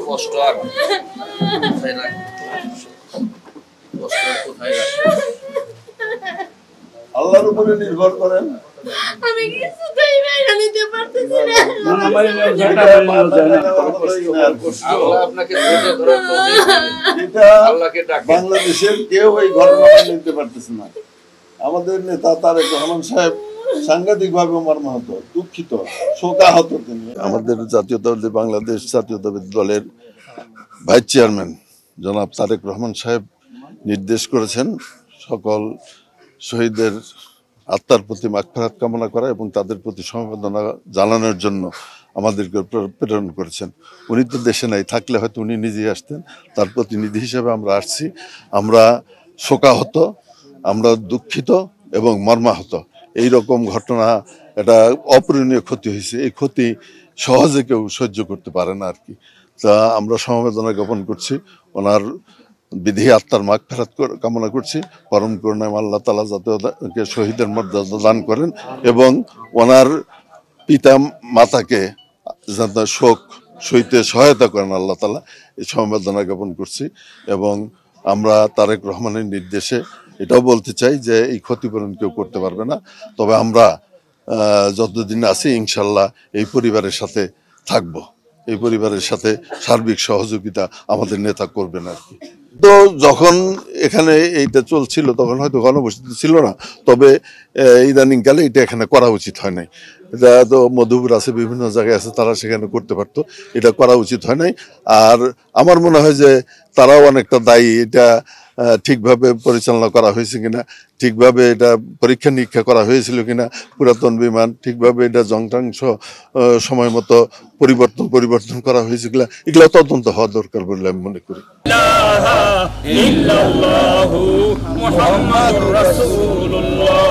কষ্ট আর কোথায় আল্লাহর উপরে নির্ভর করেন। আমি কিছুতেই মেনে নিতে পারতেছি না। বাংলাদেশের কেউ এই ঘটনা নিতে পারতেছে না। আমাদের নেতা তারেক রহমান সাহেব সাংঘাতিক ভাবে মর্মাহত, দুঃখিত, শোকাহত তিনি। আমাদের জাতীয়তাবাদী বাংলাদেশ জাতীয়তাবাদী দলের ভাইস চেয়ারম্যান জনাব তারেক রহমান সাহেব নির্দেশ করেছেন সকল শহীদদের আত্মার প্রতি মাগফিরাত কামনা করা এবং তাদের প্রতি সমবেদনা জানানোর জন্য আমাদেরকে প্রেরণ করেছেন। উনি তো দেশে নাই, থাকলে হয়তো উনি নিজেই আসতেন। তার প্রতিনিধি হিসেবে আমরা আসছি। আমরা শোকাহত, আমরা দুঃখিত এবং মর্মাহত। এই রকম ঘটনা, এটা অপূরণীয় ক্ষতি হয়েছে। এই ক্ষতি সহজে কেউ সহ্য করতে পারে না আর কি। তা আমরা সমবেদনা জ্ঞাপন করছি, ওনার বিধি আত্মার মাগফিরাত কামনা করছি। পরম করুণায় আল্লাহ তাআলা যাতে শহীদের মর্যাদা দান করেন এবং ওনার পিতা মাতাকে যাতে শোক সইতে সহায়তা করেন আল্লাহ তাআলা, এই সমবেদনা জ্ঞাপন করছি। এবং আমরা তারেক রহমানের নির্দেশে এটাও বলতে চাই যে এই ক্ষতিপূরণ কেউ করতে পারবে না। তবে আমরা যতদিন আছি ইনশাল্লাহ এই পরিবারের সাথে থাকব, এই পরিবারের সাথে সার্বিক সহযোগিতা আমাদের নেতা করবেন আর কি। তো যখন এখানে এইটা চলছিল তখন হয়তো গণবসতি ছিল না, তবে ইদানিংকালে এটা এখানে করা উচিত হয় নাই। এটা তো মধুপুর আছে, বিভিন্ন জায়গায় আছে, তারা সেখানে করতে পারতো, এটা করা উচিত হয় নাই। আর আমার মনে হয় যে তারাও অনেকটা দায়ী। এটা ঠিকভাবে পরিচালনা করা হয়েছে কিনা, ঠিকভাবে এটা পরীক্ষা নিরীক্ষা করা হয়েছিল কিনা, পুরাতন বিমান ঠিকভাবে এটা যন্ত্রাংশ সময় মতো পরিবর্তন করা হয়েছে কিনা, এগুলো তদন্ত হওয়া দরকার বলে আমি মনে করি। মুহাম্মাদুর রাসূলুল্লাহ।